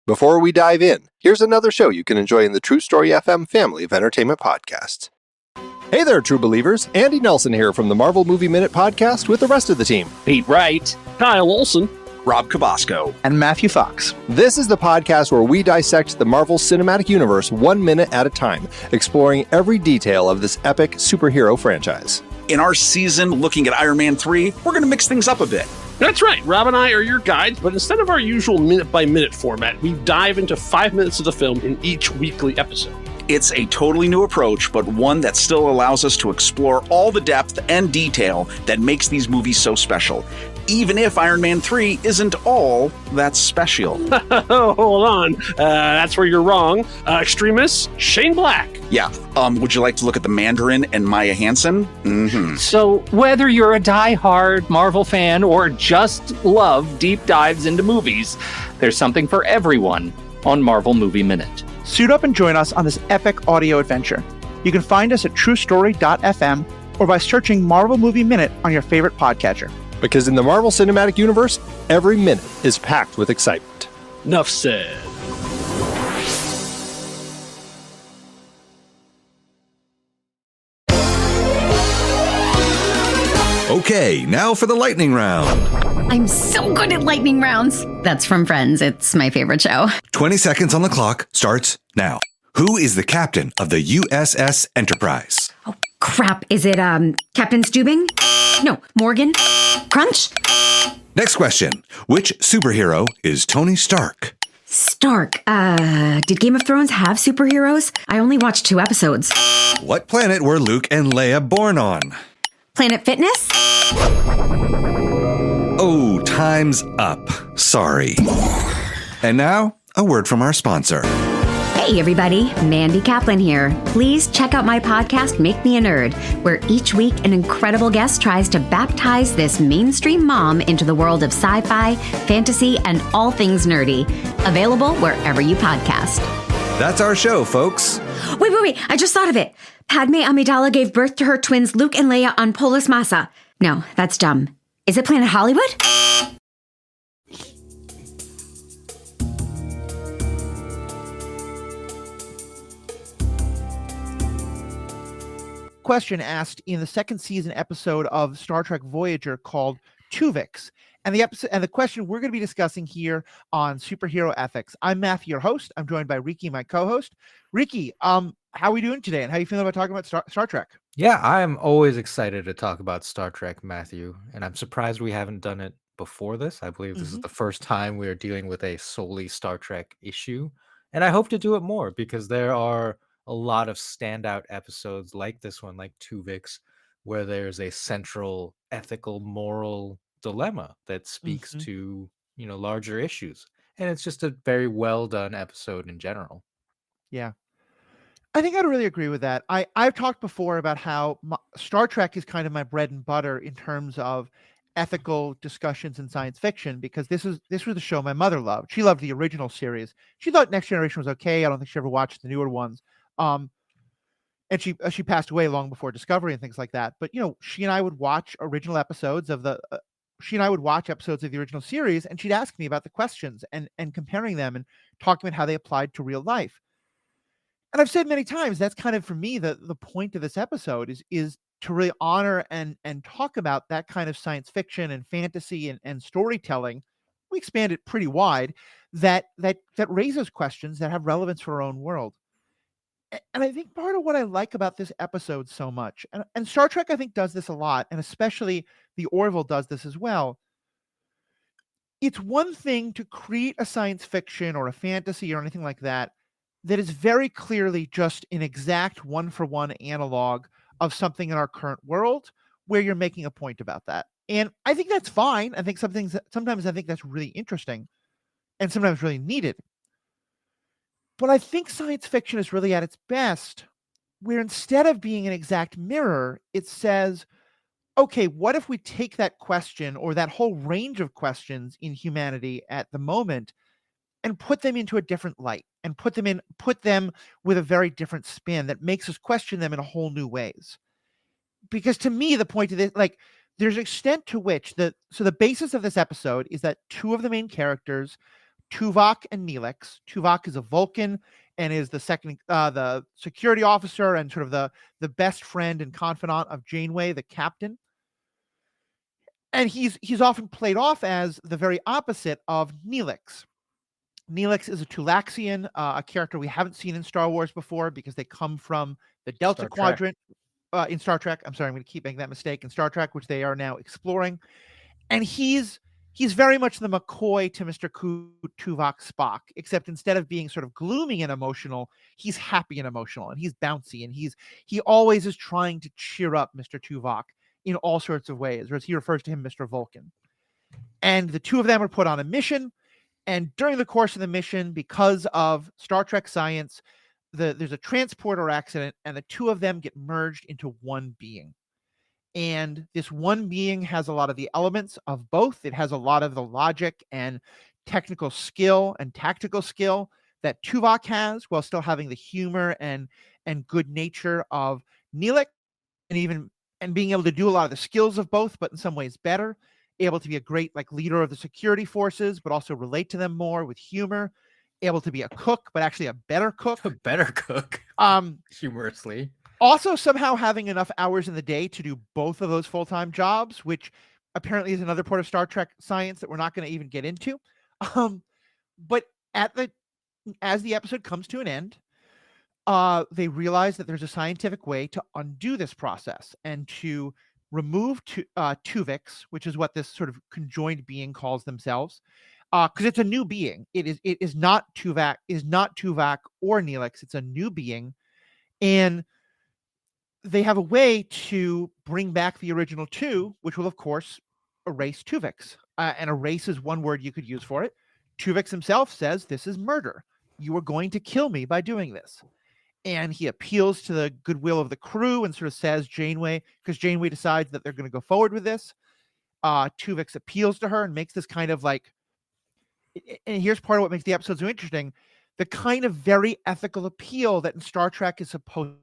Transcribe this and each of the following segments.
Before we dive in, here's another show you can enjoy in the True Story FM family of entertainment podcasts. Hey there, true believers. Andy Nelson here from the Marvel Movie Minute podcast with the rest of the team. Pete Wright, Kyle Olson, Rob Cabasco, and Matthew Fox. This is the podcast where we dissect the Marvel Cinematic Universe 1 minute at a time, exploring every detail of this epic superhero franchise. In our season looking at Iron Man 3, we're going to mix things up a bit. That's right, Rob and I are your guides, but instead of our usual minute-by-minute format, we dive into 5 minutes of the film in each weekly episode. It's a totally new approach, but one that still allows us to explore all the depth and detail that makes these movies so special, even if Iron Man 3 isn't all that special. Hold on, that's where you're wrong. Extremist, Shane Black. Yeah, would you like to look at the Mandarin and Maya Hansen? Mm-hmm. So whether you're a die-hard Marvel fan or just love deep dives into movies, there's something for everyone on Marvel Movie Minute. Suit up and join us on this epic audio adventure. You can find us at truestory.fm or by searching Marvel Movie Minute on your favorite podcatcher. Because in the Marvel Cinematic Universe, every minute is packed with excitement. Enough said. Okay, now for the lightning round. I'm so good at lightning rounds. That's from Friends. It's my favorite show. 20 seconds on the clock starts now. Who is the captain of the USS Enterprise? Oh, crap. Is it, Captain Stubing? No, Morgan? Crunch? Next question. Which superhero is Tony Stark? Stark. Did Game of Thrones have superheroes? I only watched 2 episodes. What planet were Luke and Leia born on? Planet Fitness? Oh, time's up. Sorry. And now, a word from our sponsor. Hey everybody, Mandy Kaplan here. Please check out my podcast, Make Me a Nerd, where each week an incredible guest tries to baptize this mainstream mom into the world of sci-fi, fantasy, and all things nerdy. Available wherever you podcast. That's our show, folks. Wait, I just thought of it. Padme Amidala gave birth to her twins Luke and Leia on Polis Massa. No, that's dumb. Is it Planet Hollywood? Question asked in the second season episode of Star Trek Voyager called Tuvix. And the question we're going to be discussing here on superhero ethics. I'm Matthew, your host. I'm joined by Riki, my co-host. Riki, how are we doing today? And how are you feeling about talking about Star Trek? Yeah, I'm always excited to talk about Star Trek, Matthew. And I'm surprised we haven't done it before this. I believe this is the first time we are dealing with a solely Star Trek issue. And I hope to do it more because there are a lot of standout episodes like this one, like Tuvix, where there's a central ethical, moral dilemma that speaks to, larger issues. And it's just a very well done episode in general. Yeah. I think I'd really agree with that. I've talked before about how Star Trek is kind of my bread and butter in terms of ethical discussions in science fiction, because this was the show my mother loved. She loved the original series. She thought Next Generation was okay. I don't think she ever watched the newer ones. And she passed away long before Discovery and things like that. But she and I would watch episodes of the original series, and she'd ask me about the questions and comparing them and talking about how they applied to real life. And I've said many times, that's kind of, for me, the point of this episode is to really honor and talk about that kind of science fiction and fantasy and storytelling. We expand it pretty wide, that raises questions that have relevance for our own world. And I think part of what I like about this episode so much, and Star Trek, I think, does this a lot, and especially the Orville does this as well. It's one thing to create a science fiction or a fantasy or anything like that is very clearly just an exact one-for-one analog of something in our current world where you're making a point about that. And I think that's fine. I think sometimes I think that's really interesting and sometimes really needed. But I think science fiction is really at its best where instead of being an exact mirror, it says, okay, what if we take that question or that whole range of questions in humanity at the moment and put them into a different light and put them with a very different spin that makes us question them in a whole new ways. Because to me, the point of this, there's an extent to which the basis of this episode is that 2 of the main characters Tuvok and Neelix. Tuvok is a Vulcan and is the security officer and sort of the best friend and confidant of Janeway, the captain. And he's often played off as the very opposite of Neelix. Neelix is a Tulaxian, a character we haven't seen in Star Wars before because they come from the Delta Star Trek. Quadrant in Star Trek. I'm sorry, I'm going to keep making that mistake in Star Trek, which they are now exploring. And he's very much the McCoy to Mr. Tuvok Spock, except instead of being sort of gloomy and emotional, he's happy and emotional, and he's bouncy, and he always is trying to cheer up Mr. Tuvok in all sorts of ways, or as he refers to him, Mr. Vulcan. And the two of them are put on a mission. And during the course of the mission, because of Star Trek science, there's a transporter accident, and the two of them get merged into one being. And this one being has a lot of the elements of both. It has a lot of the logic and technical skill and tactical skill that Tuvok has, while still having the humor and good nature of Neelix, and being able to do a lot of the skills of both, but in some ways better. Able to be a great leader of the security forces, but also relate to them more with humor. Able to be a cook, but actually a better cook. A better cook. Humorously. Also somehow having enough hours in the day to do both of those full-time jobs, which apparently is another part of Star Trek science that we're not going to even get into. But as the episode comes to an end, they realize that there's a scientific way to undo this process and to remove Tuvix, which is what this sort of conjoined being calls themselves, because it's a new being. It is not Tuvok or Neelix. It's a new being, and they have a way to bring back the original two, which will of course erase Tuvix. And erase is one word you could use for it. Tuvix himself says, "This is murder. You are going to kill me by doing this." And he appeals to the goodwill of the crew and sort of says Janeway, because Janeway decides that they're going to go forward with this. Tuvix appeals to her and makes this kind of and here's part of what makes the episode so interesting, the kind of very ethical appeal that in Star Trek is supposed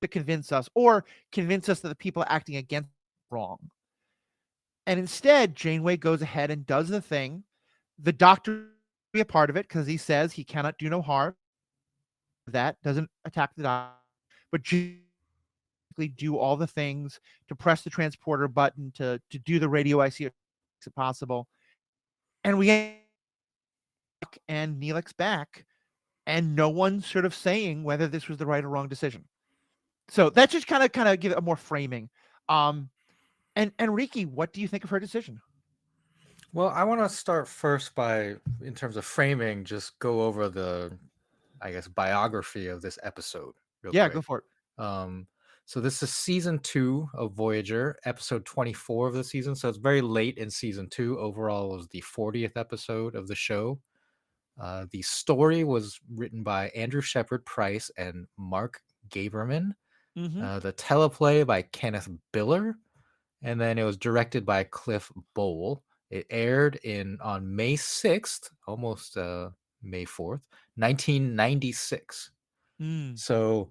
to convince us that the people acting against are wrong. And instead, Janeway goes ahead and does the thing. The Doctor be a part of it because he says he cannot do no harm. That doesn't attack the Doctor, but do all the things to press the transporter button, to do the radio IC if it's possible. And we and Neelix back, and no one's sort of saying whether this was the right or wrong decision. So that's just kind of give it a more framing. And Riki, what do you think of her decision? Well, I want to start first by, in terms of framing, just go over the, I guess, biography of this episode. Yeah, quick. Go for it. So this is season 2 of Voyager, episode 24 of the season. So it's very late in season 2. Overall, it was the 40th episode of the show. The story was written by Andrew Shepard Price and Mark Gaberman. Mm-hmm. The teleplay by Kenneth Biller. And then it was directed by Cliff Bowl. It aired on May 6th, almost May 4th, 1996. So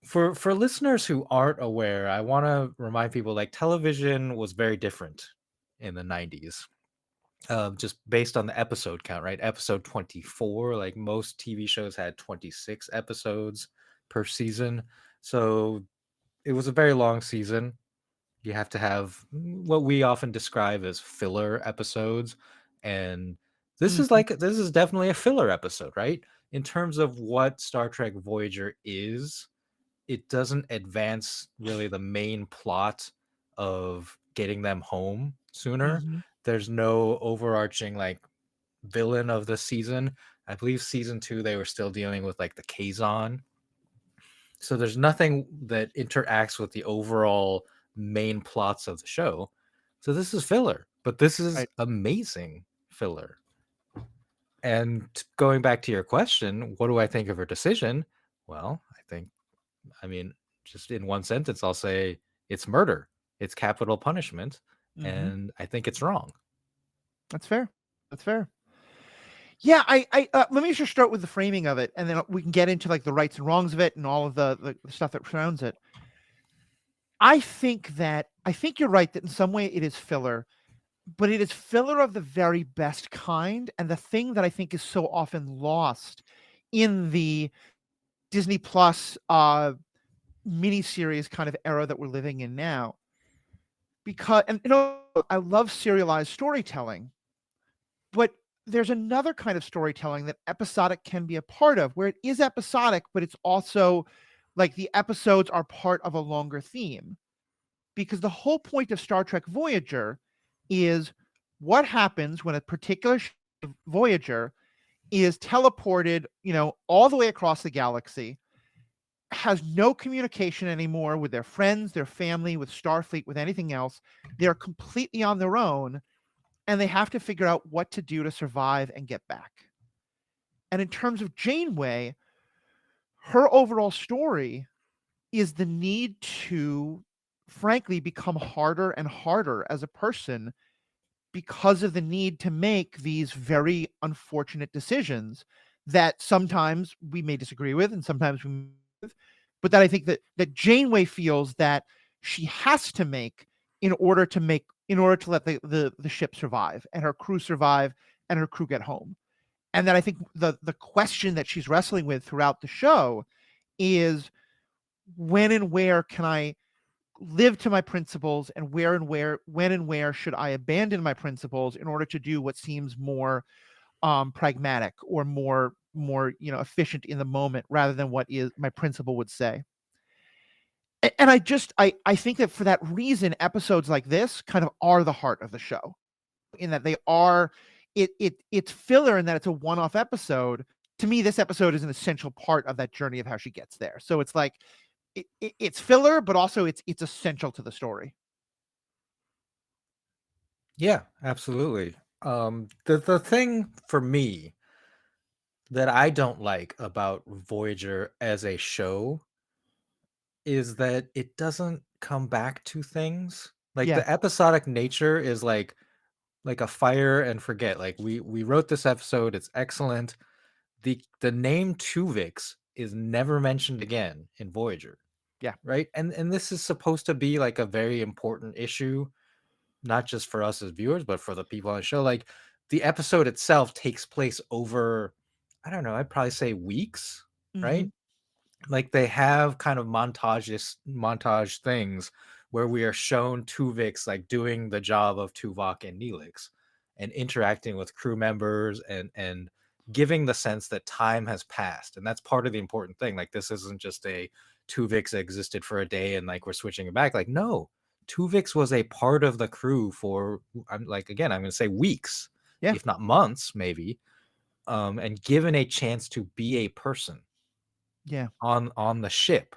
for listeners who aren't aware, I want to remind people television was very different in the 90s. Just based on the episode count, right? Episode 24, most TV shows had 26 episodes per season. So it was a very long season. You have to have what we often describe as filler episodes. And this is definitely a filler episode, right? In terms of what Star Trek Voyager is, it doesn't advance really the main plot of getting them home sooner. Mm-hmm. There's no overarching villain of the season. I believe season 2 they were still dealing with the Kazon. So there's nothing that interacts with the overall main plots of the show. So this is filler, but this is amazing filler. And going back to your question, what do I think of her decision? Well, just in one sentence, I'll say it's murder. It's capital punishment. Mm-hmm. And I think it's wrong. That's fair. Yeah, I let me just start with the framing of it, and then we can get into the rights and wrongs of it and all of the stuff that surrounds it. I think you're right that in some way it is filler. but it is filler of the very best kind. And the thing that I think is so often lost in the Disney Plus miniseries kind of era that we're living in now, because, and I love serialized storytelling, but there's another kind of storytelling that episodic can be a part of, where it is episodic, but it's also like the episodes are part of a longer theme. Because the whole point of Star Trek Voyager is what happens when a particular Voyager is teleported, all the way across the galaxy, has no communication anymore with their friends, their family, with Starfleet, with anything else. They're completely on their own, and they have to figure out what to do to survive and get back. And in terms of Janeway, her overall story is the need to, frankly, become harder and harder as a person because of the need to make these very unfortunate decisions that sometimes we may disagree with and sometimes we may, but that I think that Janeway feels that she has to make in order to let the ship survive and her crew survive and her crew get home. And that I think the question that she's wrestling with throughout the show is, when and where can I live to my principles, and when and where should I abandon my principles in order to do what seems more pragmatic or more efficient in the moment, rather than what is my principle would say. And I think that for that reason, episodes like this kind of are the heart of the show, in that they are, it's filler in that it's a one-off episode. To me, this episode is an essential part of that journey of how she gets there. So it's like it's filler, but also it's essential to the story. Yeah, absolutely. The thing for me that I don't like about Voyager as a show is that it doesn't come back to things. Like, Yeah. the episodic nature is like a fire and forget. Like, we wrote this episode, it's excellent. The name Tuvix is never mentioned again in Voyager. Yeah. Right? And this is supposed to be like a very important issue, not just for us as viewers, but for the people on the show. Like, the episode itself takes place over, I don't know, I'd probably say weeks, Mm-hmm. right? Like, they have kind of montage things where we are shown Tuvix like doing the job of Tuvok and Neelix and interacting with crew members and giving the sense that time has passed. And that's part of the important thing. Like, this isn't just a Tuvix existed for a day and like we're switching it back. Like, no, Tuvix was a part of the crew for, I'm going to say weeks, Yeah. if not months, maybe, and given a chance to be a person Yeah. on the ship.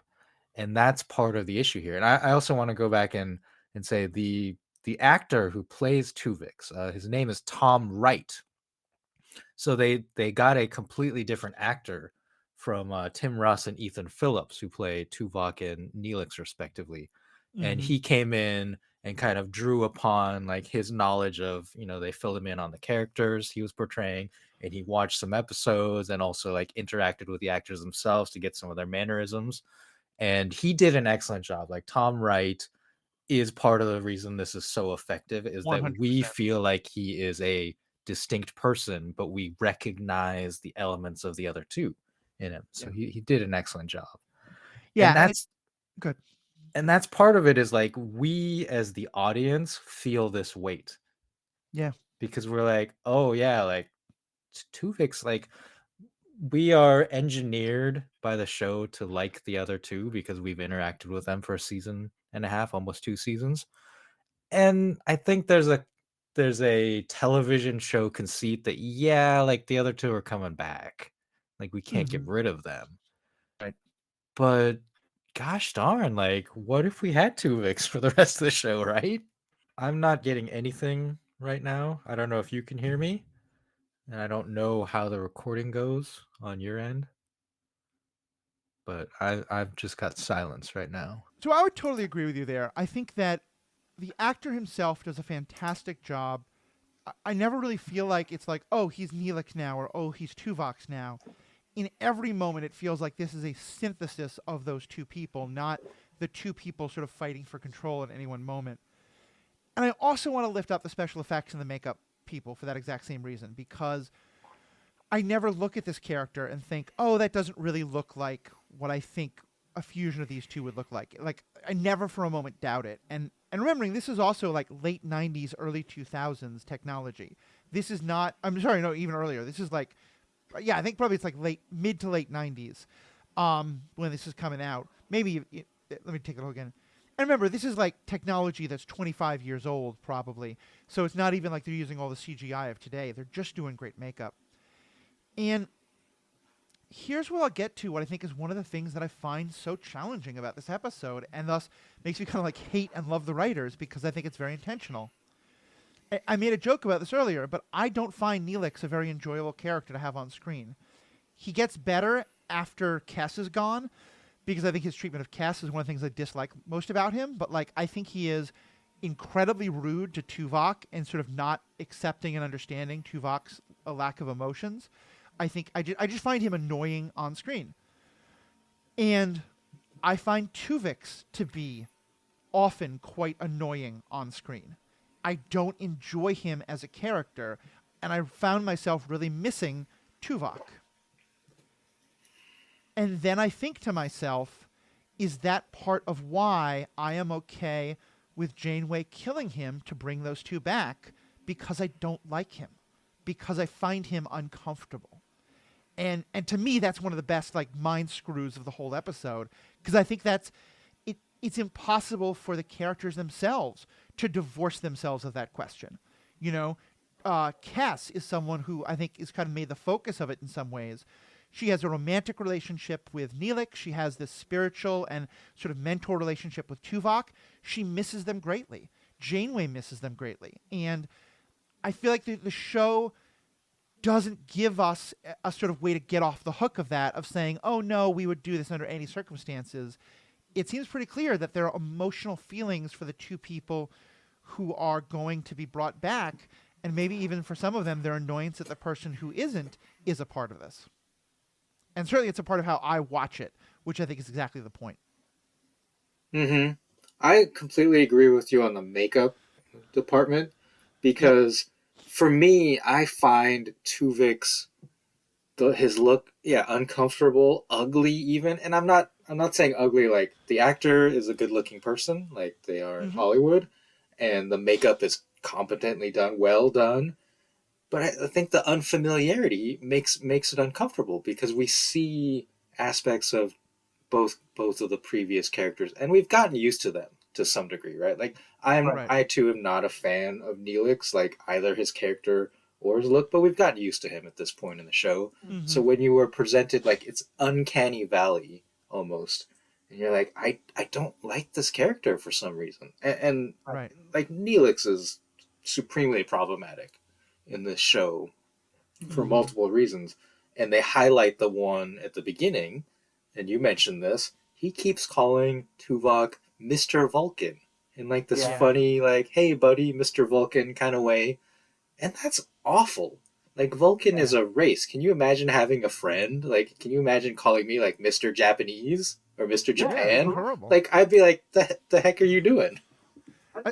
And that's part of the issue here. And I also want to go back and say the actor who plays Tuvix, his name is Tom Wright. So they got a completely different actor from Tim Russ and Ethan Phillips, who play Tuvok and Neelix respectively. And Mm-hmm. he came in and kind of drew upon like his knowledge of, they filled him in on the characters he was portraying, and he watched some episodes and also like interacted with the actors themselves to get some of their mannerisms. And he did an excellent job. Like, Tom Wright is part of the reason this is so effective, is that 100%. we feel like he is a distinct person, but we recognize the elements of the other two in him. So he did an excellent job. Yeah. And that's good. And that's part of it, is like we as the audience feel this weight. Yeah. Because we're like, oh yeah, like Tuvix, like we are engineered by the show to like the other two because we've interacted with them for a season and a half, almost 2 seasons. And I think there's a television show conceit that, yeah, like the other two are coming back. Like, we can't get Mhm. rid of them. Right. But gosh darn, like, what if we had Tuvix for the rest of the show, right? I'm not getting anything right now. I don't know if you can hear me. And I don't know how the recording goes on your end. But I've just got silence right now. So I would totally agree with you there. I think that the actor himself does a fantastic job. I never really feel like it's like, oh, he's Neelix now, or oh, he's Tuvok now. In every moment, it feels like this is a synthesis of those two people, not the two people sort of fighting for control at any one moment. And I also want to lift up the special effects and the makeup people for that exact same reason, because I never look at this character and think, oh, that doesn't really look like what I think a fusion of these two would look like. Like, I never for a moment doubt it. And remembering, this is also like late 90s, early 2000s technology. This is not, I'm sorry, no, even earlier. This is like, yeah, I think probably it's like mid to late 90s when this is coming out. Maybe, let me take it all again. And remember, this is like technology that's 25 years old, probably. So it's not even like they're using all the CGI of today. They're just doing great makeup. And here's what I'll get to, what I think is one of the things that I find so challenging about this episode, and thus makes me kind of like hate and love the writers, because I think it's very intentional. I made a joke about this earlier, but I don't find Neelix a very enjoyable character to have on screen. He gets better after Kes is gone, because I think his treatment of Kes is one of the things I dislike most about him. But like, I think he is incredibly rude to Tuvok and sort of not accepting and understanding Tuvok's lack of emotions. I think I just find him annoying on screen. And I find Tuvix to be often quite annoying on screen. I don't enjoy him as a character, and I found myself really missing Tuvok. And then I think to myself, is that part of why I am okay with Janeway killing him to bring those two back? Because I don't like him. Because I find him uncomfortable. And to me, that's one of the best like mind screws of the whole episode. Because I think it's impossible for the characters themselves to divorce themselves of that question. You know, Cass is someone who I think is kind of made the focus of it in some ways. She has a romantic relationship with Neelix. She has this spiritual and sort of mentor relationship with Tuvok. She misses them greatly. Janeway misses them greatly. And I feel like the show doesn't give us a sort of way to get off the hook of that, of saying, oh, no, we would do this under any circumstances. It seems pretty clear that there are emotional feelings for the two people who are going to be brought back. And maybe even for some of them, their annoyance at the person who isn't is a part of this. And certainly it's a part of how I watch it, which I think is exactly the point. Mm-hmm. I completely agree with you on the makeup department, because for me, I find Tuvix, his look, uncomfortable, ugly even. And I'm not saying ugly like the actor is a good-looking person, like they are in Hollywood, and the makeup is competently done, well done. But I think the unfamiliarity makes it uncomfortable, because we see aspects of both of the previous characters, and we've gotten used to them to some degree, right? Like I too am not a fan of Neelix, like either his character or his look, but we've gotten used to him at this point in the show. Mm-hmm. So when you were presented like it's uncanny valley almost, and you're like, I don't like this character for some reason, and like Neelix is supremely problematic in this show for multiple reasons, and they highlight the one at the beginning, and you mentioned this. He keeps calling Tuvok Mr. Vulcan in like this funny, like, hey buddy, Mr. Vulcan kind of way, and that's awful. Like, Vulcan is a race. Can you imagine having a friend? Like, can you imagine calling me like Mr. Japanese or Mr. Japan? Horrible. Like, I'd be like, the heck are you doing?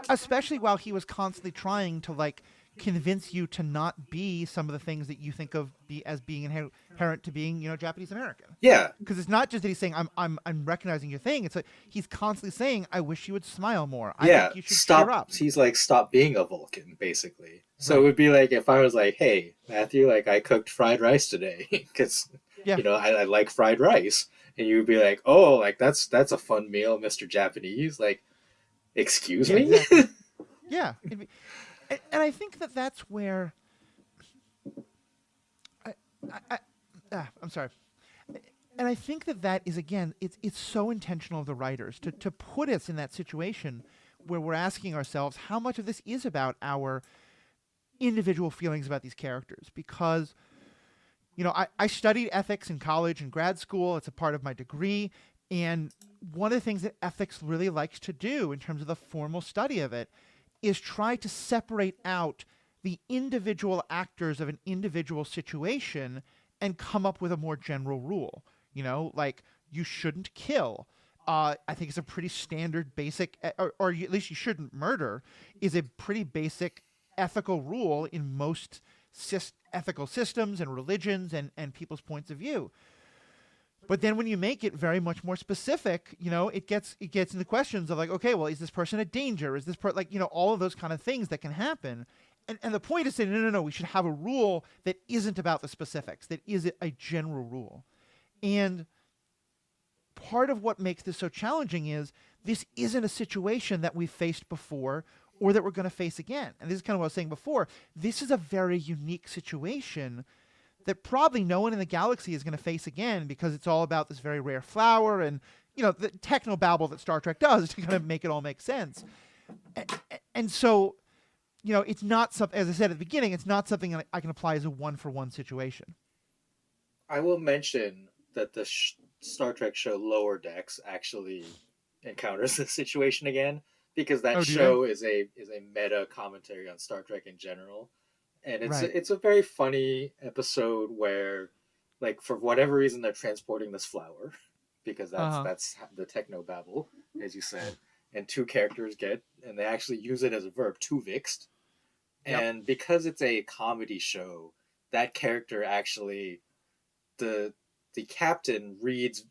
Especially while he was constantly trying to like convince you to not be some of the things that you think of as being inherent to being, you know, Japanese American. Yeah. Because it's not just that he's saying I'm recognizing your thing. It's like he's constantly saying, I wish you would smile more. I think you should cheer up. He's like, stop being a Vulcan, basically. So it would be like if I was like, hey, Matthew, like I cooked fried rice today because you know I like fried rice, and you would be like, oh, like that's a fun meal, Mr. Japanese. Like, excuse me. Exactly. Yeah. And I think that's where I'm sorry. And I think that is, again, it's so intentional of the writers to put us in that situation where we're asking ourselves how much of this is about our individual feelings about these characters. Because, you know, I studied ethics in college and grad school. It's a part of my degree. And one of the things that ethics really likes to do in terms of the formal study of it is try to separate out the individual actors of an individual situation and come up with a more general rule. You know, like, you shouldn't kill. I think it's a pretty standard, basic, or at least you shouldn't murder, is a pretty basic ethical rule in most ethical systems and religions and people's points of view. But then when you make it very much more specific, it gets into questions of like, okay, well, is this person a danger? Is this all of those kind of things that can happen. And the point is saying, no, we should have a rule that isn't about the specifics, that is a general rule. And part of what makes this so challenging is this isn't a situation that we've faced before or that we're going to face again. And this is kind of what I was saying before. This is a very unique situation that probably no one in the galaxy is going to face again, because it's all about this very rare flower and, the technobabble that Star Trek does to kind of make it all make sense. And so, it's not something, as I said at the beginning, it's not something that I can apply as a one-for-one situation. I will mention that the Star Trek show Lower Decks actually encounters this situation again, because that show is a meta commentary on Star Trek in general, and it's a very funny episode where, like, for whatever reason, they're transporting this flower, because that's the technobabble, as you said, and two characters and they actually use it as a verb, Tuvix, and because it's a comedy show, that character actually, the captain reads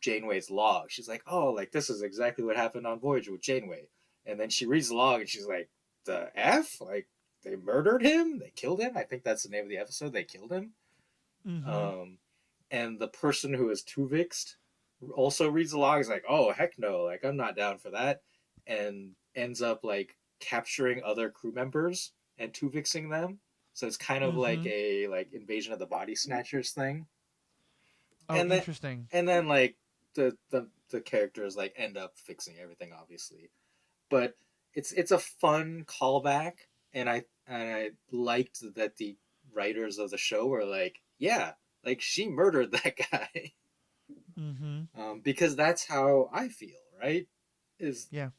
Janeway's log. She's like, oh, like, this is exactly what happened on Voyager with Janeway. And then she reads the log and she's like, the F? Like, they murdered him? They killed him? I think that's the name of the episode. They killed him. Mm-hmm. And the person who is Tuvixed also reads the log. Is like, oh, heck no. Like, I'm not down for that. And ends up, like, capturing other crew members and Tuvixing them. So it's kind of like a, like, Invasion of the Body Snatchers thing. Oh, and interesting. And then, like, the characters, like, end up fixing everything, obviously. But it's a fun callback, and I liked that the writers of the show were like, yeah, like, she murdered that guy. Because that's how I feel, right?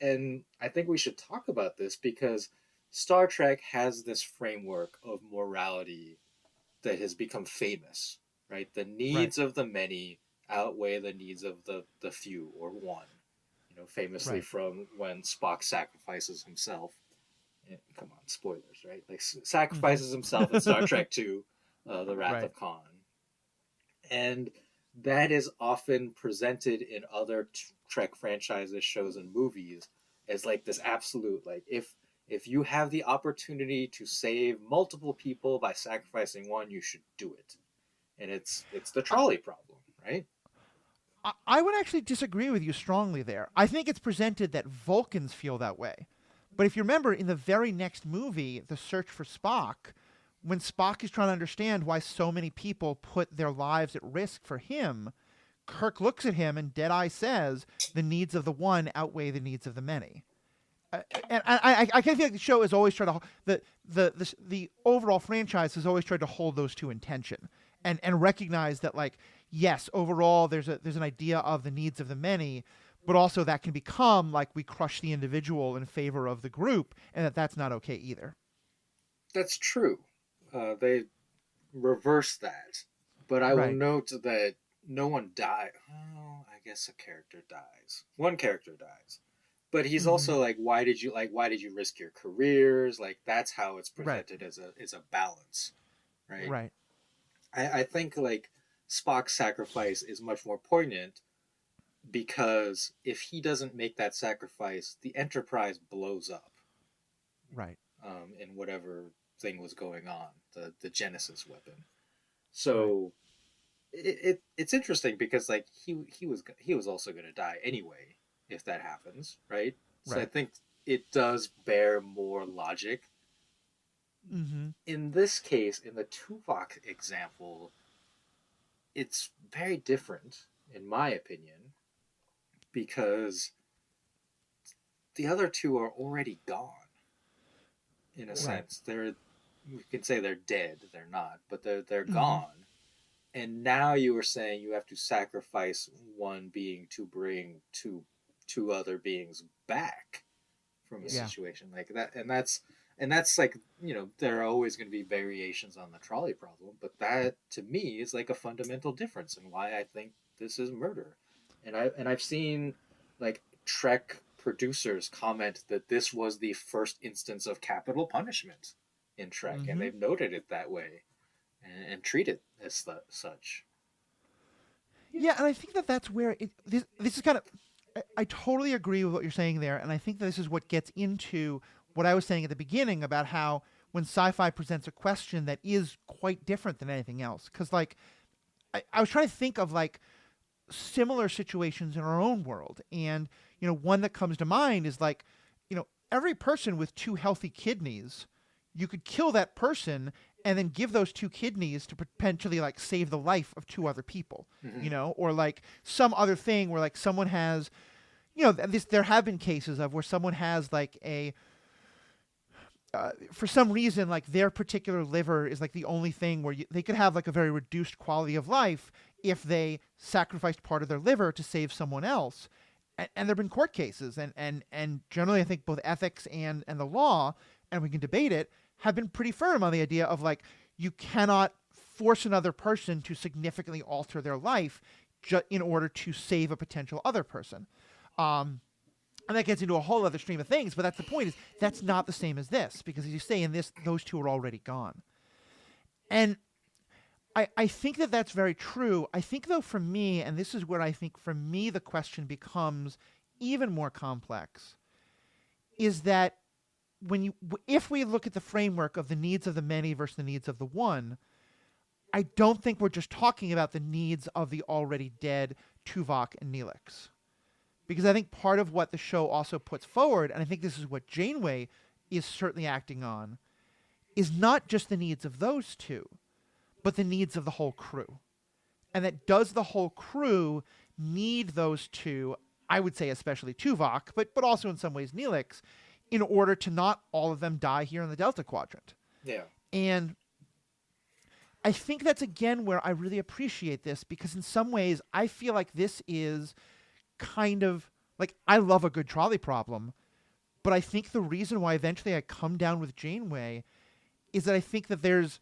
And I think we should talk about this, because Star Trek has this framework of morality that has become famous, right? The needs of the many outweigh the needs of the few or one. Famously from when Spock sacrifices himself. Come on, spoilers, right? Like, sacrifices himself in Star Trek II, The Wrath of Khan. And that is often presented in other Trek franchises, shows, and movies as, like, this absolute, like, if you have the opportunity to save multiple people by sacrificing one, you should do it. And it's the trolley problem, right? I would actually disagree with you strongly there. I think it's presented that Vulcans feel that way. But if you remember, in the very next movie, The Search for Spock, when Spock is trying to understand why so many people put their lives at risk for him, Kirk looks at him and dead-eye says, the needs of the one outweigh the needs of the many. And I kind of feel like the show has always tried to, the overall franchise has always tried to hold those two in tension and recognize that, like, yes, overall there's an idea of the needs of the many, but also that can become like we crush the individual in favor of the group, and that's not okay either. That's true. They reverse that, but I will note that no one died. Oh, I guess a character dies. One character dies, but he's also like, why did you risk your careers? Like, that's how it's presented as a balance, right? Right. I think, like, Spock's sacrifice is much more poignant, because if he doesn't make that sacrifice, the Enterprise blows up. Right. In whatever thing was going on, the Genesis weapon. So it's interesting, because, like, he was also going to die anyway if that happens, right? So I think it does bear more logic. In this case, in the Tuvok example, it's very different, in my opinion, because the other two are already gone. In a sense, we can say they're dead. They're not, but they're gone. And now you were saying you have to sacrifice one being to bring two other beings back from a situation like that, and that's like, there are always going to be variations on the trolley problem, but that to me is like a fundamental difference in why I think this is murder. And I've seen like Trek producers comment that this was the first instance of capital punishment in Trek, and they've noted it that way and treat it as such. Yeah, and I think that that's where this is kind of. I totally agree with what you're saying there, and I think this is what gets into what I was saying at the beginning about how when sci-fi presents a question that is quite different than anything else, because like I was trying to think of like similar situations in our own world, and one that comes to mind is like every person with 2 healthy kidneys, you could kill that person and then give those 2 kidneys to potentially like save the life of 2 other people, or like some other thing where like someone has, there have been cases of where someone has like for some reason, like their particular liver is like the only thing where they could have like a very reduced quality of life if they sacrificed part of their liver to save someone else. And there have been court cases, and generally I think both ethics and the law, and we can debate it, have been pretty firm on the idea of like you cannot force another person to significantly alter their life in order to save a potential other person. And that gets into a whole other stream of things, but that's the point, is that's not the same as this, because as you say, in this, those 2 are already gone. And I think that that's very true. I think, though, for me, and this is where I think for me the question becomes even more complex, is that if we look at the framework of the needs of the many versus the needs of the one, I don't think we're just talking about the needs of the already dead Tuvok and Neelix. Because I think part of what the show also puts forward, and I think this is what Janeway is certainly acting on, is not just the needs of those 2, but the needs of the whole crew. And that does the whole crew need those 2, I would say especially Tuvok, but also in some ways Neelix, in order to not all of them die here in the Delta Quadrant. Yeah. And I think that's, again, where I really appreciate this, because in some ways I feel like this is kind of, like, I love a good trolley problem, but I think the reason why eventually I come down with Janeway is that I think that there's,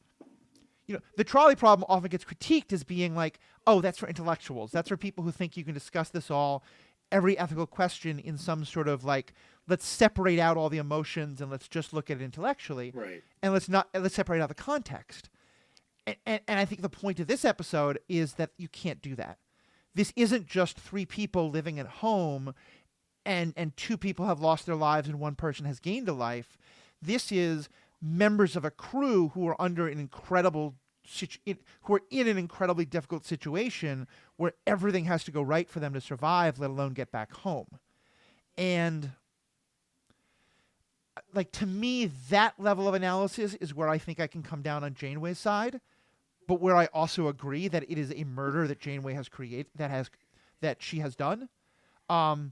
the trolley problem often gets critiqued as being like, oh, that's for intellectuals. That's for people who think you can discuss this all, every ethical question in some sort of like, let's separate out all the emotions and let's just look at it intellectually. Right. And let's separate out the context. And I think the point of this episode is that you can't do that. This isn't just 3 people living at home and 2 people have lost their lives and 1 person has gained a life. This is members of a crew who are under an who are in an incredibly difficult situation where everything has to go right for them to survive, let alone get back home. And like, to me, that level of analysis is where I think I can come down on Janeway's side, but where I also agree that it is a murder that Janeway has created, that she has done. And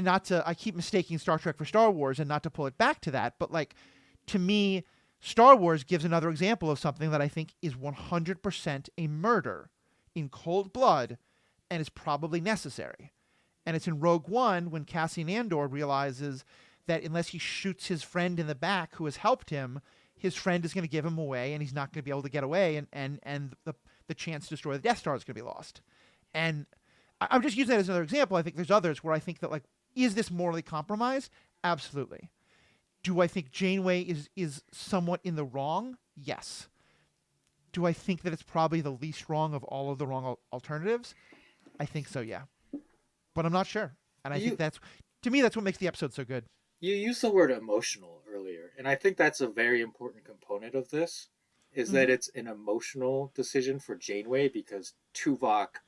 not to, I keep mistaking Star Trek for Star Wars, and not to pull it back to that, but like, to me, Star Wars gives another example of something that I think is 100% a murder in cold blood and is probably necessary. And it's in Rogue One when Cassian Andor realizes that unless he shoots his friend in the back who has helped him, his friend is going to give him away and he's not going to be able to get away, and the chance to destroy the Death Star is going to be lost. And I'm just using that as another example. I think there's others where I think that, like, is this morally compromised? Absolutely. Do I think Janeway is somewhat in the wrong? Yes. Do I think that it's probably the least wrong of all of the wrong alternatives? I think so, yeah. But I'm not sure. And I think that's, to me, that's what makes the episode so good. You used the word emotional earlier, and I think that's a very important component of this, is that it's an emotional decision for Janeway because Tuvok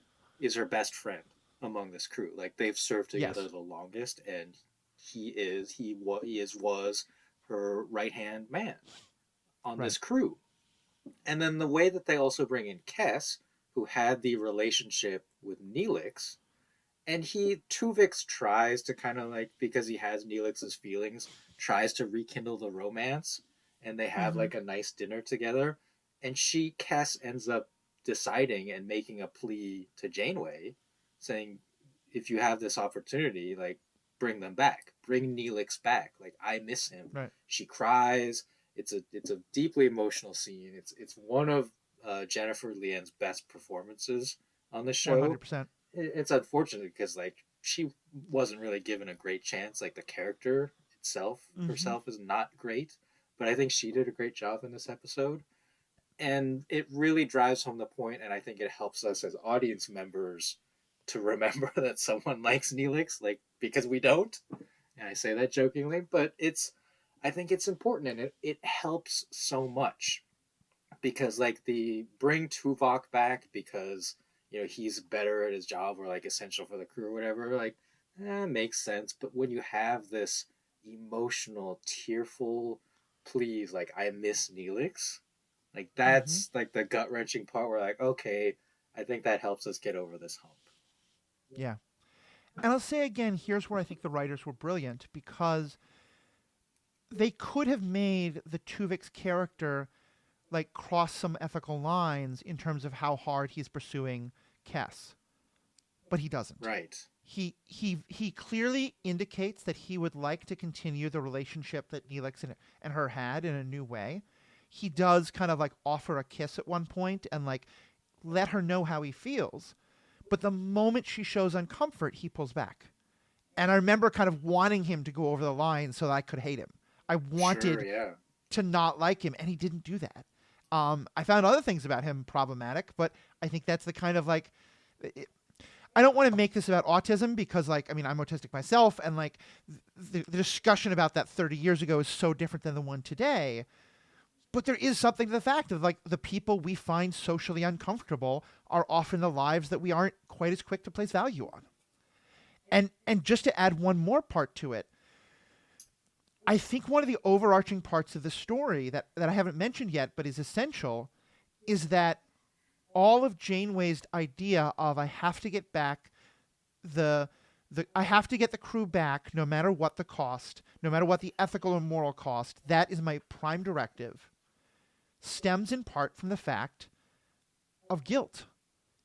is her best friend among this crew. Like, they've served together the longest, and he was her right-hand man on this crew. And then the way that they also bring in Kes, who had the relationship with Neelix, and Tuvix tries to kind of, like, because he has Neelix's feelings, tries to rekindle the romance, and they have like a nice dinner together, and Kes ends up deciding and making a plea to Janeway, saying, if you have this opportunity, like, bring them back. Bring Neelix back. Like, I miss him. Right. She cries. It's a deeply emotional scene. It's one of Jennifer Lien's best performances on the show. 100%. It's unfortunate because, like, she wasn't really given a great chance. Like the character itself herself is not great, but I think she did a great job in this episode. And it really drives home the point, and I think it helps us as audience members to remember that someone likes Neelix, like, because we don't. And I say that jokingly, but I think it's important, and it helps so much. Because, like, the bring Tuvok back because, you know, he's better at his job or, like, essential for the crew or whatever, like, makes sense. But when you have this emotional, tearful pleas, like, I miss Neelix, like, that's, like, the gut-wrenching part where, like, okay, I think that helps us get over this hump. Yeah. And I'll say again, here's where I think the writers were brilliant, because they could have made the Tuvix character like cross some ethical lines in terms of how hard he's pursuing Kes, but he doesn't. Right. He clearly indicates that he would like to continue the relationship that Neelix and her had in a new way. He does kind of like offer a kiss at one point and like let her know how he feels. But the moment she shows uncomfort, he pulls back. And I remember kind of wanting him to go over the line so that I could hate him. I wanted to not like him, and he didn't do that. I found other things about him problematic, but I think that's the kind of like... I don't want to make this about autism because, like, I mean, I'm autistic myself, and like the discussion about that 30 years ago is so different than the one today. But there is something to the fact of, like, the people we find socially uncomfortable are often the lives that we aren't quite as quick to place value on. And just to add one more part to it, I think one of the overarching parts of the story that I haven't mentioned yet but is essential is that all of Janeway's idea of I have to get back I have to get the crew back no matter what the cost, no matter what the ethical or moral cost, that is my prime directive, stems in part from the fact of guilt.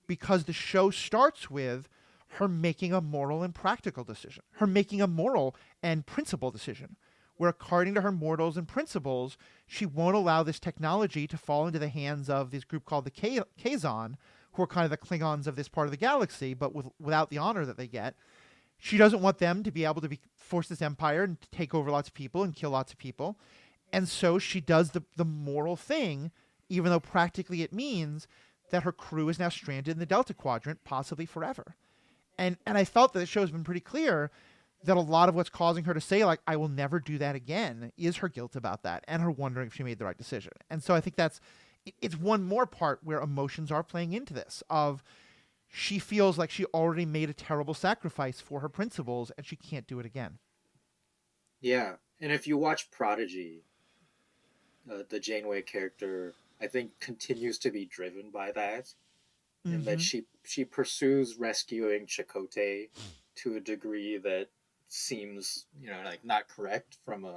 Because the show starts with her making a moral and practical decision, her making a moral and principle decision, where according to her morals and principles, she won't allow this technology to fall into the hands of this group called the Kazon, who are kind of the Klingons of this part of the galaxy, but without the honor that they get. She doesn't want them to be able to force this empire and take over lots of people and kill lots of people. And so she does the moral thing, even though practically it means that her crew is now stranded in the Delta Quadrant, possibly forever. And I felt that the show has been pretty clear that a lot of what's causing her to say, like, I will never do that again, is her guilt about that and her wondering if she made the right decision. And so I think it's one more part where emotions are playing into this, of she feels like she already made a terrible sacrifice for her principles and she can't do it again. Yeah. And if you watch Prodigy, the Janeway character, I think, continues to be driven by that. And that she pursues rescuing Chakotay to a degree that seems, you know, like not correct from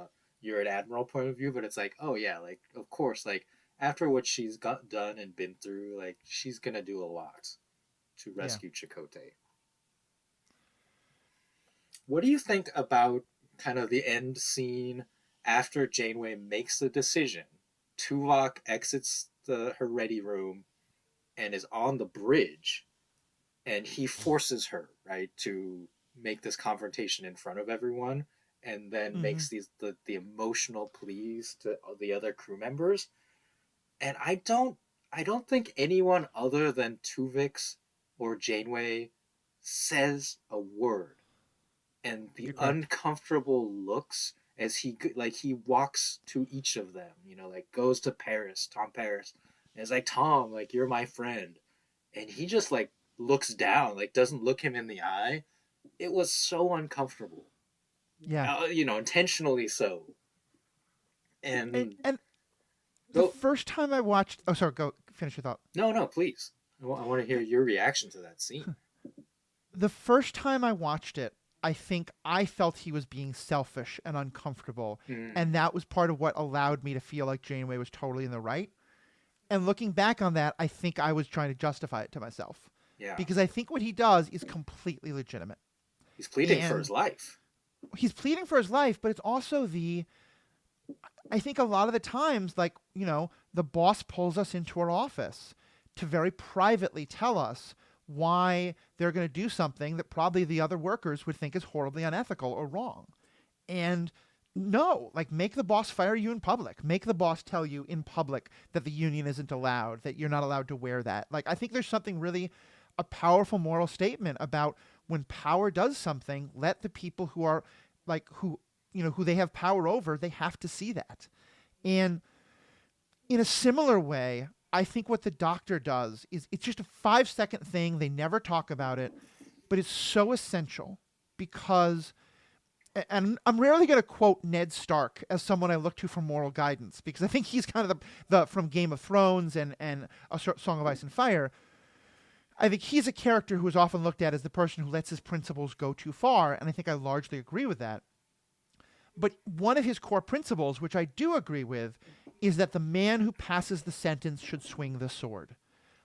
you're an admiral point of view, but it's like, oh yeah, like, of course, like, after what she's got done and been through, like, she's gonna do a lot to rescue Chakotay. What do you think about kind of the end scene after Janeway makes the decision? Tuvok exits her ready room and is on the bridge, and he forces her, right, to make this confrontation in front of everyone, and then makes the emotional pleas to the other crew members. And I don't think anyone other than Tuvix or Janeway says a word. And the uncomfortable looks as he walks to each of them, you know, like goes to Tom Paris, and is like, Tom, like, you're my friend. And he just, like, looks down, like, doesn't look him in the eye. It was so uncomfortable. Yeah. You know, intentionally so. And the first time I watched... Oh, sorry, go finish your thought. No, please. I want to hear your reaction to that scene. The first time I watched it, I think I felt he was being selfish and uncomfortable. And that was part of what allowed me to feel like Janeway was totally in the right. And looking back on that, I think I was trying to justify it to myself. Yeah. Because I think what he does is completely legitimate. He's pleading for his life. He's pleading for his life, but it's also I think a lot of the times, like, you know, the boss pulls us into our office to very privately tell us why they're going to do something that probably the other workers would think is horribly unethical or wrong. And no, like, make the boss fire you in public. Make the boss tell you in public that the union isn't allowed, that you're not allowed to wear that. Like, I think there's something really, a powerful moral statement about when power does something, let the people who are like, who they have power over, they have to see that. And in a similar way, I think what the Doctor does is, it's just a 5-second thing. They never talk about it, but it's so essential because, and I'm rarely going to quote Ned Stark as someone I look to for moral guidance, because I think he's kind of the from Game of Thrones and A Song of Ice and Fire. I think he's a character who is often looked at as the person who lets his principles go too far, and I think I largely agree with that. But one of his core principles, which I do agree with, is that the man who passes the sentence should swing the sword.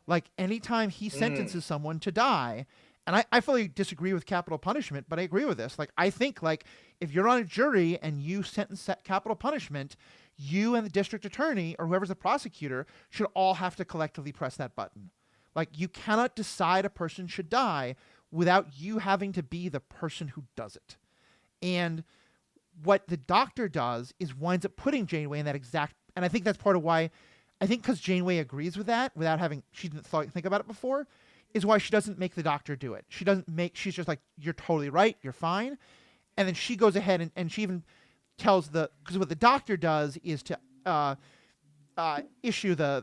Like, anytime he sentences someone to die, and I fully disagree with capital punishment, but I agree with this. Like, I think, like, if you're on a jury and you sentence capital punishment, you and the district attorney or whoever's the prosecutor should all have to collectively press that button. Like, you cannot decide a person should die without you having to be the person who does it. And what the Doctor does is winds up putting Janeway in that exact, and I think that's part of why, I think because Janeway agrees with that without having, she didn't think about it before, is why she doesn't make the Doctor do it. She's just like, you're totally right, you're fine. And then she goes ahead and she even tells because what the Doctor does is to issue the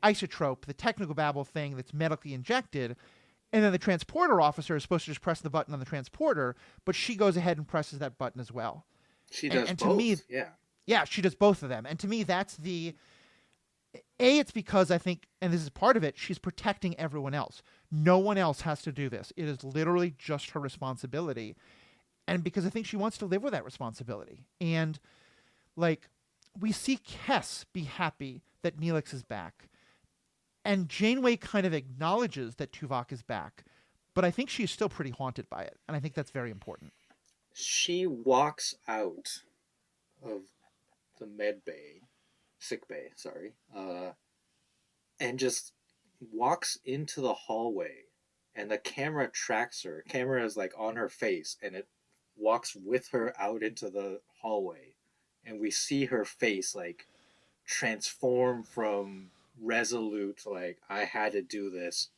isotrope, the technobabble thing that's medically injected, and then the transporter officer is supposed to just press the button on the transporter, but she goes ahead and presses that button as well. She does and both. To me, yeah, she does both of them. And to me, that's it's because I think, and this is part of it, she's protecting everyone else. No one else has to do this. It is literally just her responsibility. And because I think she wants to live with that responsibility. And, like, we see Kes be happy that Neelix is back. And Janeway kind of acknowledges that Tuvok is back. But I think she's still pretty haunted by it. And I think that's very important. She walks out of the sick bay, and just walks into the hallway. And the camera tracks her. Camera is, like, on her face. And it walks with her out into the hallway. And we see her face, like, transform from resolute, like, I had to do this,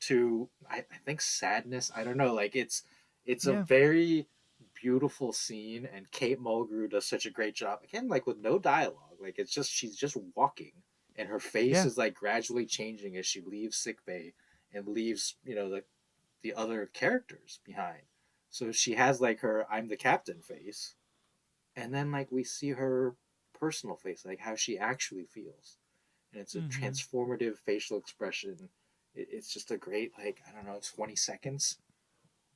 to I think sadness. I don't know, like, it's a very beautiful scene, and Kate Mulgrew does such a great job, again, like, with no dialogue. Like, it's just, she's just walking, and her face is, like, gradually changing as she leaves sickbay and leaves, the other characters behind. So she has, like, her I'm the captain face, and then, like, we see her personal face, like, how she actually feels. And it's a transformative facial expression. It's just a great, like, I don't know, 20 seconds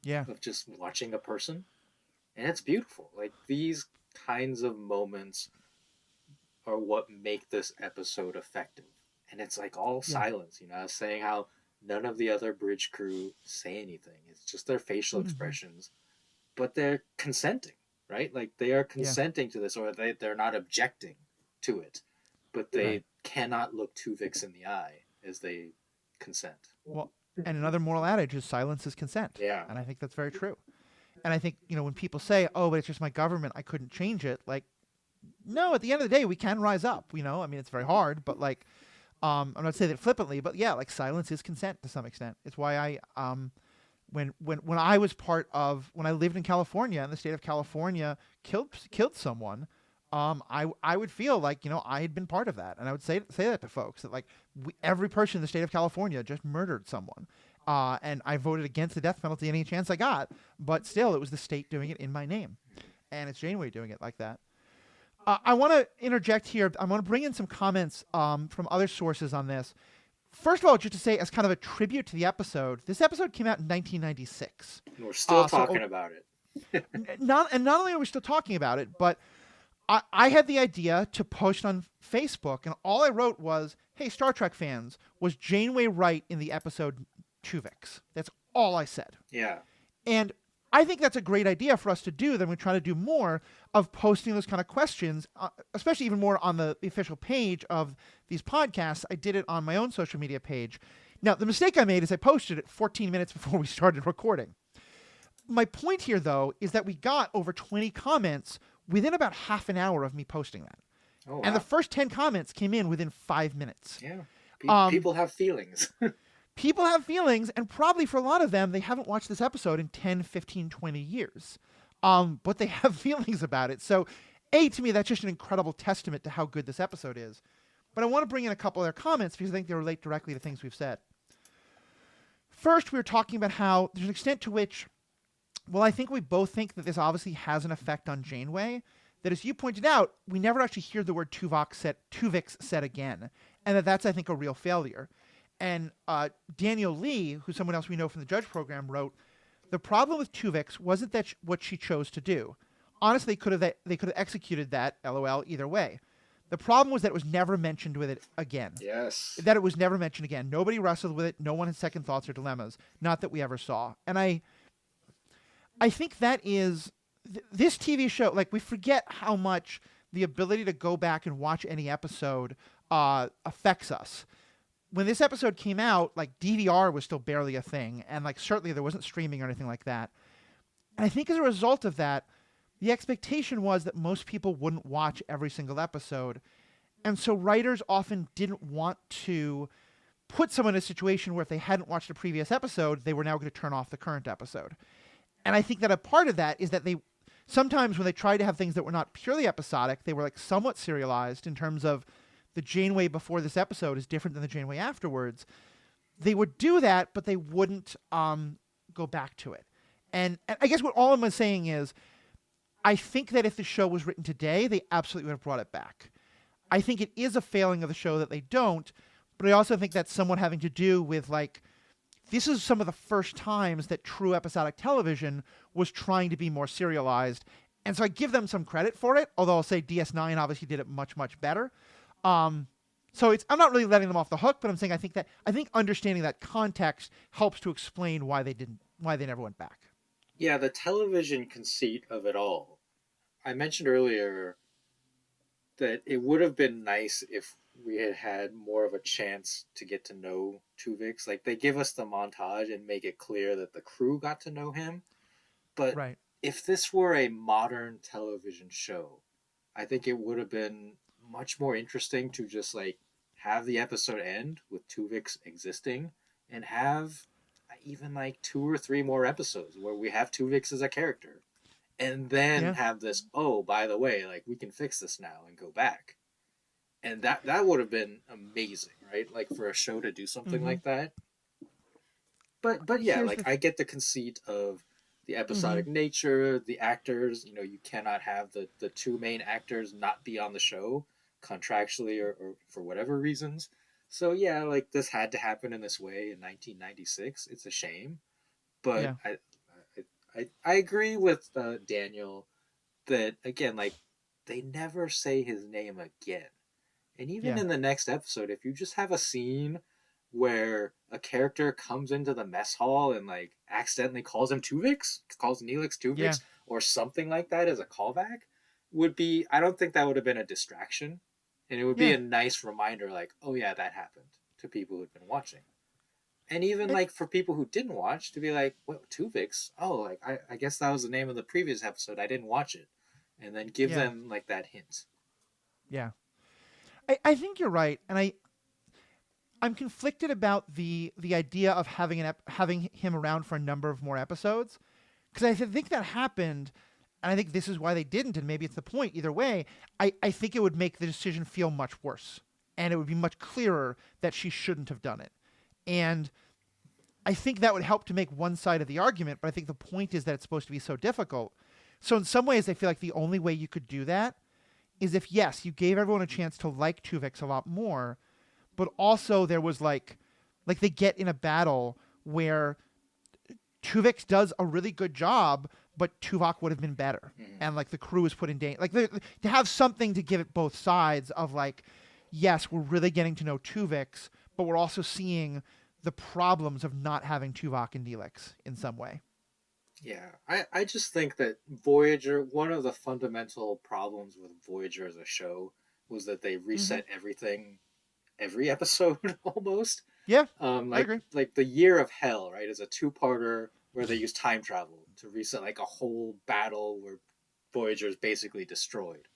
of just watching a person. And it's beautiful. Like, these kinds of moments are what make this episode effective. And it's, like, all silence, saying how none of the other bridge crew say anything. It's just their facial expressions. But they're consenting, right? Like, they are consenting to this, or they're not objecting to it. But they cannot look Tuvix in the eye as they consent. Well, and another moral adage is silence is consent. Yeah. And I think that's very true. And I think, when people say, oh, but it's just my government, I couldn't change it. Like, no, at the end of the day, we can rise up, I mean, it's very hard, but, like, I'm not saying that flippantly, but yeah, like, silence is consent to some extent. It's why I, when I was when I lived in California, and the state of California killed someone, I would feel like, I had been part of that. And I would say that to folks, that, like, every person in the state of California just murdered someone. And I voted against the death penalty any chance I got. But still, it was the state doing it in my name. And it's Janeway doing it like that. I want to interject here. I want to bring in some comments from other sources on this. First of all, just to say, as kind of a tribute to the episode, this episode came out in 1996. We're still talking about it. not only are we still talking about it, but I had the idea to post on Facebook, and all I wrote was, hey, Star Trek fans, was Janeway right in the episode Tuvix? That's all I said. Yeah. And I think that's a great idea for us to do. Then we try to do more of posting those kind of questions, especially even more on the official page of these podcasts. I did it on my own social media page. Now, the mistake I made is I posted it 14 minutes before we started recording. My point here, though, is that we got over 20 comments within about half an hour of me posting that. Oh, wow. And the first 10 comments came in within 5 minutes. Yeah. People have feelings. People have feelings, and probably for a lot of them, they haven't watched this episode in 10, 15, 20 years. But they have feelings about it. So, to me, that's just an incredible testament to how good this episode is. But I want to bring in a couple of their comments because I think they relate directly to things we've said. First, we were talking about how there's an extent to which, well, I think we both think that this obviously has an effect on Janeway, that as you pointed out, we never actually hear the word Tuvix said again, and that's, I think, a real failure. And Daniel Lee, who's someone else we know from the Judge program, wrote, the problem with Tuvix wasn't that what she chose to do. Honestly, they could have executed that, LOL, either way. The problem was that it was never mentioned with it again. Yes. That it was never mentioned again. Nobody wrestled with it. No one had second thoughts or dilemmas. Not that we ever saw. And I think that is... this TV show, like, we forget how much the ability to go back and watch any episode affects us. When this episode came out, like, DVR was still barely a thing, and, like, certainly there wasn't streaming or anything like that. And I think as a result of that, the expectation was that most people wouldn't watch every single episode. And so writers often didn't want to put someone in a situation where if they hadn't watched a previous episode, they were now going to turn off the current episode. And I think that a part of that is that they sometimes when they tried to have things that were not purely episodic, they were like somewhat serialized in terms of the Janeway before this episode is different than the Janeway afterwards. They would do that, but they wouldn't go back to it. And I guess what all I'm saying is, I think that if the show was written today, they absolutely would have brought it back. I think it is a failing of the show that they don't, but I also think that's somewhat having to do with, like, this is some of the first times that true episodic television was trying to be more serialized. And so I give them some credit for it, although I'll say DS9 obviously did it much, much better. So I'm not really letting them off the hook, but I'm saying I think understanding that context helps to explain why they never went back. Yeah, the television conceit of it all. I mentioned earlier that it would have been nice if we had had more of a chance to get to know Tuvix. Like, they give us the montage and make it clear that the crew got to know him. But right. If this were a modern television show, I think it would have been much more interesting to just, like, have the episode end with Tuvix existing and have even, like, 2 or 3 more episodes where we have Tuvix as a character. And then have this, oh, by the way, like, we can fix this now and go back. And that would have been amazing, right? Like, for a show to do something like that. But yeah, like, I get the conceit of the episodic nature, the actors. You know, you cannot have the 2 main actors not be on the show contractually or for whatever reasons. So yeah, like, this had to happen in this way in 1996. It's a shame. But I agree with Daniel that, again, like, they never say his name again. And even in the next episode, if you just have a scene where a character comes into the mess hall and, like, accidentally calls him Tuvix, calls Neelix Tuvix, or something like that as a callback, I don't think that would have been a distraction. And it would be a nice reminder, like, oh yeah, that happened, to people who've been watching. And even, like, for people who didn't watch, to be like, what, Tuvix? Oh, like, I guess that was the name of the previous episode. I didn't watch it. And then give them, like, that hint. Yeah. I think you're right. And I'm conflicted about the idea of having him around for a number of more episodes. Because I think that happened, and I think this is why they didn't, and maybe it's the point. Either way, I think it would make the decision feel much worse. And it would be much clearer that she shouldn't have done it. And I think that would help to make one side of the argument, but I think the point is that it's supposed to be so difficult. So in some ways, I feel like the only way you could do that is if, yes, you gave everyone a chance to like Tuvix a lot more, but also there was like they get in a battle where Tuvix does a really good job, but Tuvok would have been better. And, like, the crew is put in danger. Like, to have something to give it both sides of, like, yes, we're really getting to know Tuvix, but we're also seeing the problems of not having Tuvok and Neelix in some way. Yeah, I just think that Voyager, one of the fundamental problems with Voyager as a show was that they reset everything every episode almost. Yeah, I Like agree. the Year of Hell, right, is a two-parter where they use time travel to reset like a whole battle where Voyager is basically destroyed,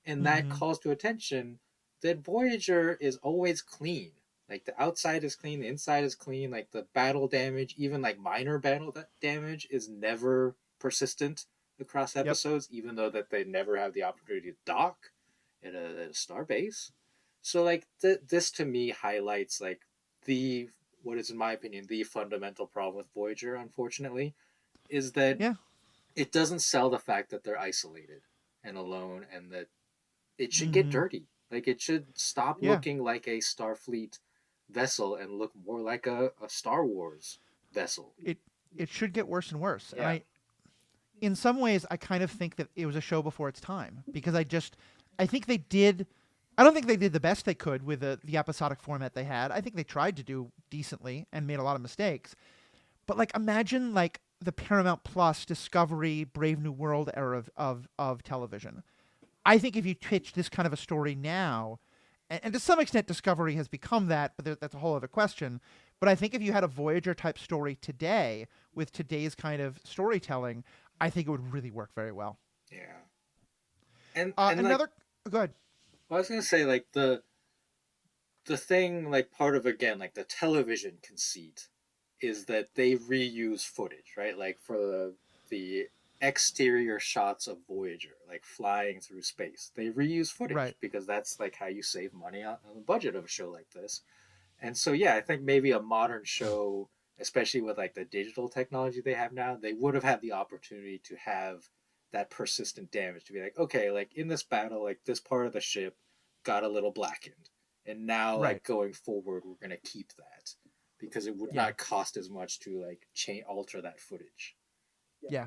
and that Mm-hmm. calls to attention that Voyager is always clean. Like the outside is clean, the inside is clean. Like the battle damage, even like minor battle damage, is never persistent across Yep. episodes, even though that they never have the opportunity to dock at a star base. So like this to me highlights like the what is in my opinion the fundamental problem with Voyager, unfortunately, is that Yeah. it doesn't sell the fact that they're isolated and alone, and that it should get Mm-hmm. dirty. Like it should stop Yeah. looking like a Starfleet vessel and look more like a Star Wars vessel. It it should get worse and worse. And Yeah. in some ways, I kind of think that it was a show before its time because I think they did. I don't think they did the best they could with the episodic format they had. I think they tried to do decently and made a lot of mistakes. But like, imagine like the Paramount Plus, Discovery, Brave New World era of television. I think if you pitch this kind of a story now, and to some extent Discovery has become that, but that's a whole other question. But I think if you had a Voyager type story today with today's kind of storytelling, I think it would really work very well. Yeah. And Another, go ahead. I was gonna say like the thing like part of again like the television conceit is that they reuse footage, right? Like for the exterior shots of Voyager, like flying through space, they reuse footage Right. because that's like how you save money on the budget of a show like this. And so yeah, I think maybe a modern show, especially with like the digital technology they have now, they would have had the opportunity to have that persistent damage to be like, okay, like in this battle, like this part of the ship got a little blackened, and now Right. like going forward, we're gonna keep that because it would Yeah. not cost as much to like alter that footage. Yeah.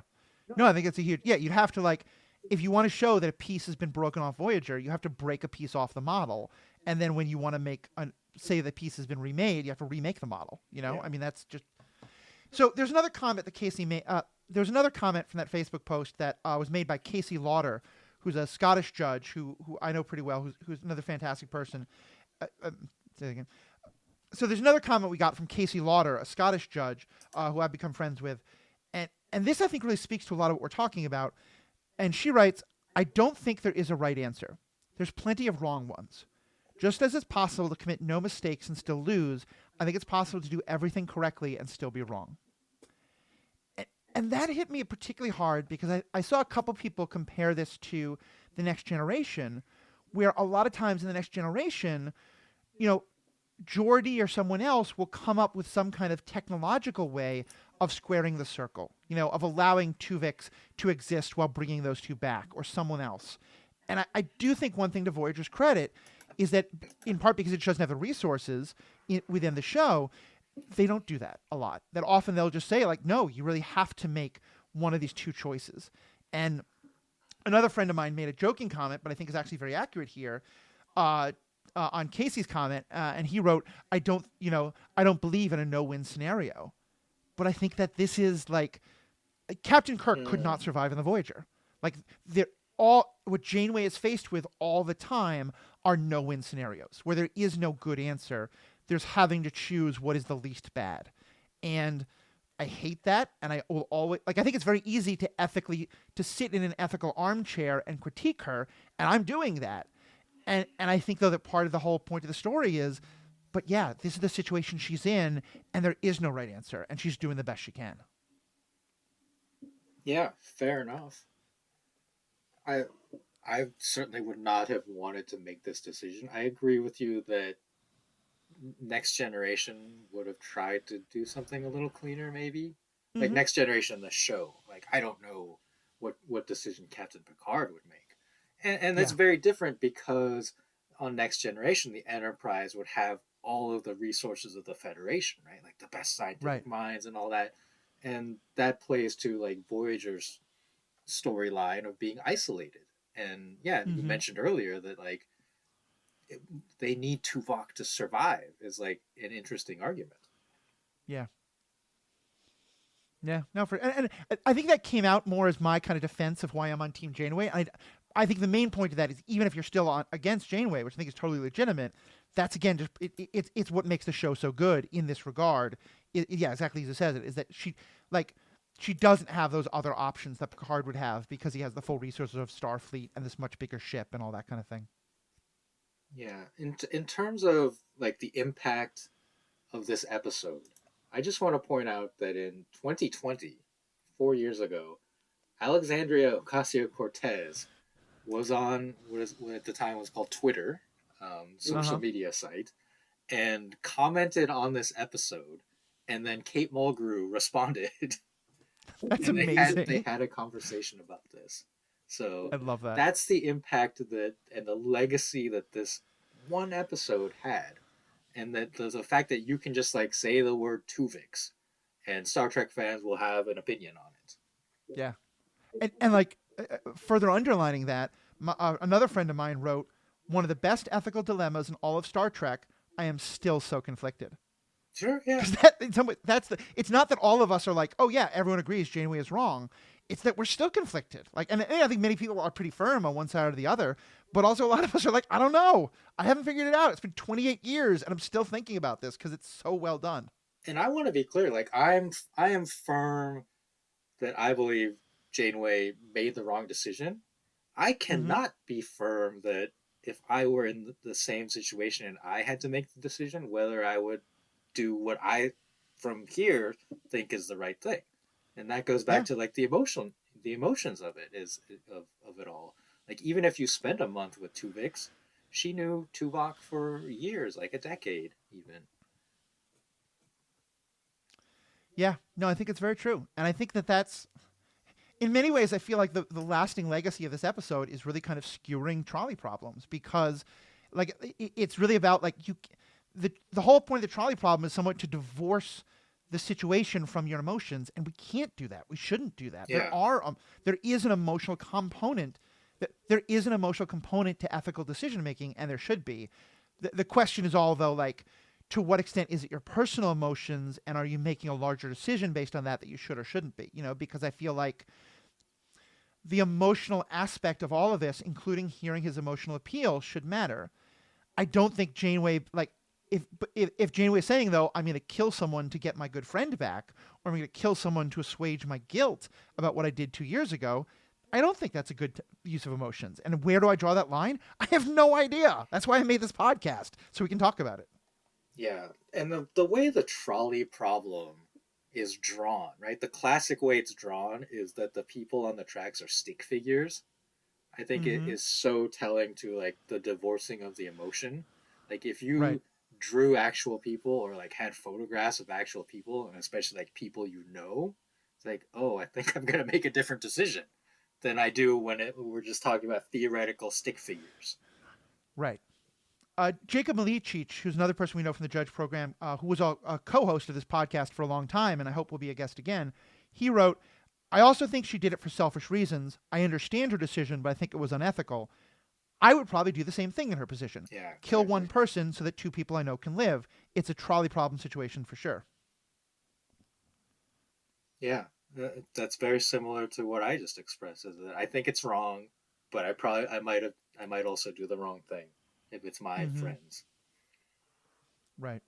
No, I think it's a huge. Yeah, you'd have to like, if you want to show that a piece has been broken off Voyager, you have to break a piece off the model, and then when you want to make say the piece has been remade, you have to remake the model. You know, Yeah. I mean that's just. So there's another comment that Casey made. There's another comment from that Facebook post that was made by Casey Lauder, who's a Scottish judge who I know pretty well, who's another fantastic person. Say it again. So there's another comment we got from Casey Lauder, a Scottish judge who I've become friends with, and this I think really speaks to a lot of what we're talking about. And she writes, "I don't think there is a right answer. There's plenty of wrong ones. Just as it's possible to commit no mistakes and still lose, I think it's possible to do everything correctly and still be wrong." And that hit me particularly hard because I saw a couple people compare this to The Next Generation, where a lot of times in The Next Generation, you know, Geordi or someone else will come up with some kind of technological way of squaring the circle, you know, of allowing Tuvix to exist while bringing those two back, or someone else. And I do think one thing to Voyager's credit is that, in part because it doesn't have the resources within the show, they don't do that a lot. That often they'll just say, like, no, you really have to make one of these two choices. And another friend of mine made a joking comment, but I think is actually very accurate here, on Casey's comment, and he wrote, I don't believe in a no-win scenario. But I think that this is like, Captain Kirk could not survive in the Voyager. Like, what Janeway is faced with all the time are no-win scenarios where there is no good answer. There's having to choose what is the least bad. And I hate that. And I will always, like, I think it's very easy to sit in an ethical armchair and critique her. And I'm doing that. And I think, though, that part of the whole point of the story is, but yeah, this is the situation she's in, and there is no right answer, and she's doing the best she can. Yeah, fair enough. I certainly would not have wanted to make this decision. I agree with you that Next Generation would have tried to do something a little cleaner, maybe. Like Next Generation, the show. Like, I don't know what decision Captain Picard would make. And that's very different because on Next Generation, the Enterprise would have all of the resources of the Federation, right? Like the best scientific minds and all that. And that plays to like Voyager's storyline of being isolated. And yeah, you mentioned earlier that like they need Tuvok to survive is like an interesting argument. Yeah. Yeah. No, and I think that came out more as my kind of defense of why I'm on Team Janeway. I think the main point of that is even if you're still against Janeway, which I think is totally legitimate, that's again just it's what makes the show so good in this regard. Yeah, exactly as it says it is that she doesn't have those other options that Picard would have because he has the full resources of Starfleet and this much bigger ship and all that kind of thing. Yeah, in terms of like the impact of this episode, I just want to point out that in 2020, 4 years ago, Alexandria Ocasio-Cortez was on what at the time was called Twitter, social media site, and commented on this episode, and then Kate Mulgrew responded. That's and amazing. They had a conversation about this. So I love that. That's the impact that and the legacy that this one episode had, and that the fact that you can just like say the word Tuvix, and Star Trek fans will have an opinion on it. Yeah, and like further underlining that, another friend of mine wrote, one of the best ethical dilemmas in all of Star Trek. I am still so conflicted. Sure, yeah. It's not that all of us are like, oh yeah, everyone agrees Janeway is wrong. It's that we're still conflicted. Like, and I think many people are pretty firm on one side or the other, but also a lot of us are like, I don't know. I haven't figured it out. It's been 28 years and I'm still thinking about this because it's so well done. And I want to be clear, like I am firm that I believe Janeway made the wrong decision. I cannot be firm that if I were in the same situation and I had to make the decision, whether I would do what I, from here, think is the right thing. And that goes back to like the emotions of it of it all. Like even if you spend a month with Tuvix, she knew Tuvok for years, like a decade even. Yeah, no, I think it's very true. And I think that's, in many ways, I feel like the lasting legacy of this episode is really kind of skewering trolley problems because like it's really about like the whole point of the trolley problem is somewhat to divorce the situation from your emotions, and we can't do that. We shouldn't do that. Yeah. There is an emotional component. There is an emotional component to ethical decision making, and there should be. The question is all though, like, to what extent is it your personal emotions, and are you making a larger decision based on that you should or shouldn't be? You know, because I feel like the emotional aspect of all of this, including hearing his emotional appeal, should matter. I don't think Janeway like. If Janeway is saying, though, I'm going to kill someone to get my good friend back, or I'm going to kill someone to assuage my guilt about what I did 2 years ago, I don't think that's a good use of emotions. And where do I draw that line? I have no idea. That's why I made this podcast, so we can talk about it. Yeah, and the way the trolley problem is drawn, right? The classic way it's drawn is that the people on the tracks are stick figures. I think it is so telling to, like, the divorcing of the emotion. Like, if you drew actual people or like had photographs of actual people, and especially like people you know, it's like, oh, I think I'm gonna make a different decision than I do when we're just talking about theoretical stick figures. Right. Jacob Malicic, who's another person we know from the Judge program, who was a co-host of this podcast for a long time, and I hope will be a guest again, he wrote, I also think she did it for selfish reasons. I understand her decision, but I think it was unethical. I would probably do the same thing in her position. Yeah, kill one person so that two people I know can live. It's a trolley problem situation for sure. Yeah, that's very similar to what I just expressed. Is that I think it's wrong, but I might also do the wrong thing if it's my friends. Right.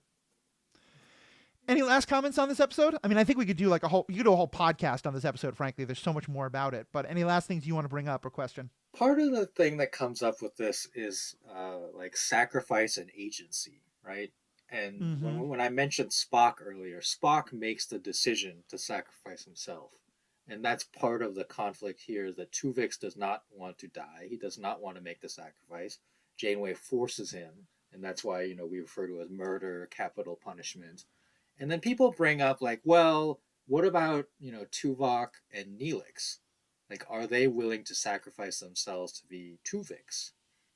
Any last comments on this episode? I mean, I think we could do like a whole podcast on this episode, frankly. There's so much more about it. But any last things you want to bring up or question? Part of the thing that comes up with this is like sacrifice and agency, right? And when I mentioned Spock earlier, Spock makes the decision to sacrifice himself. And that's part of the conflict here, that Tuvix does not want to die. He does not want to make the sacrifice. Janeway forces him. And that's why, we refer to it as murder, capital punishment. And then people bring up like, well, what about, Tuvok and Neelix? Like, are they willing to sacrifice themselves to be Tuvix?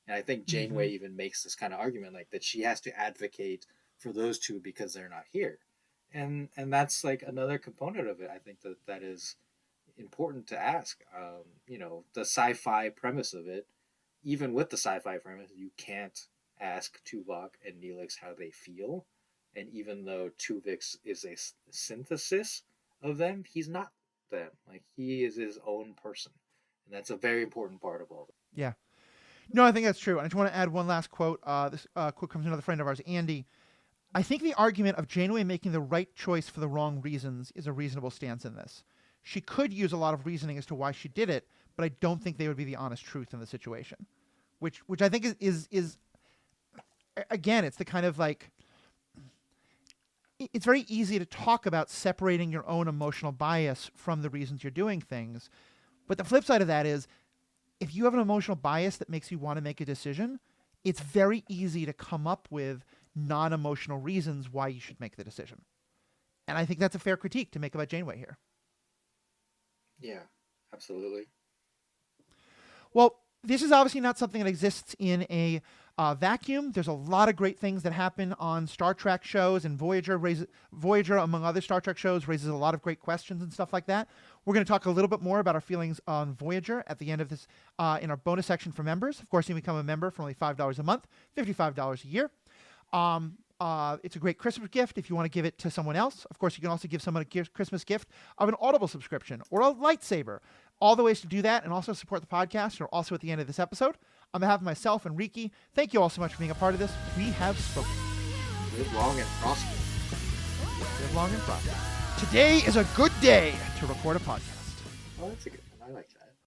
And I think Janeway even makes this kind of argument, like that she has to advocate for those two because they're not here. And that's like another component of it. I think that is important to ask. The sci-fi premise of it, even with the sci-fi premise, you can't ask Tuvok and Neelix how they feel. And even though Tuvix is a synthesis of them, he's not them. Like, he is his own person. And that's a very important part of all that. Yeah. No, I think that's true. I just want to add one last quote. This quote comes from another friend of ours, Andy. I think the argument of Janeway making the right choice for the wrong reasons is a reasonable stance in this. She could use a lot of reasoning as to why she did it, but I don't think they would be the honest truth in the situation. Which I think is again, it's the kind of like, it's very easy to talk about separating your own emotional bias from the reasons you're doing things. But the flip side of that is, if you have an emotional bias that makes you want to make a decision, it's very easy to come up with non-emotional reasons why you should make the decision. And I think that's a fair critique to make about Janeway here. Yeah, absolutely. Well, this is obviously not something that exists in a vacuum. There's a lot of great things that happen on Star Trek shows, and Voyager, among other Star Trek shows, raises a lot of great questions and stuff like that. We're going to talk a little bit more about our feelings on Voyager at the end of this in our bonus section for members. Of course, you can become a member for only $5 a month, $55 a year. It's a great Christmas gift if you want to give it to someone else. Of course, you can also give someone a Christmas gift of an Audible subscription or a lightsaber. All the ways to do that and also support the podcast are also at the end of this episode. On behalf of myself and Riki, thank you all so much for being a part of this. We have spoken. Live long and prosper. Live long and prosper. Today is a good day to record a podcast. Oh, that's a good one. I like that.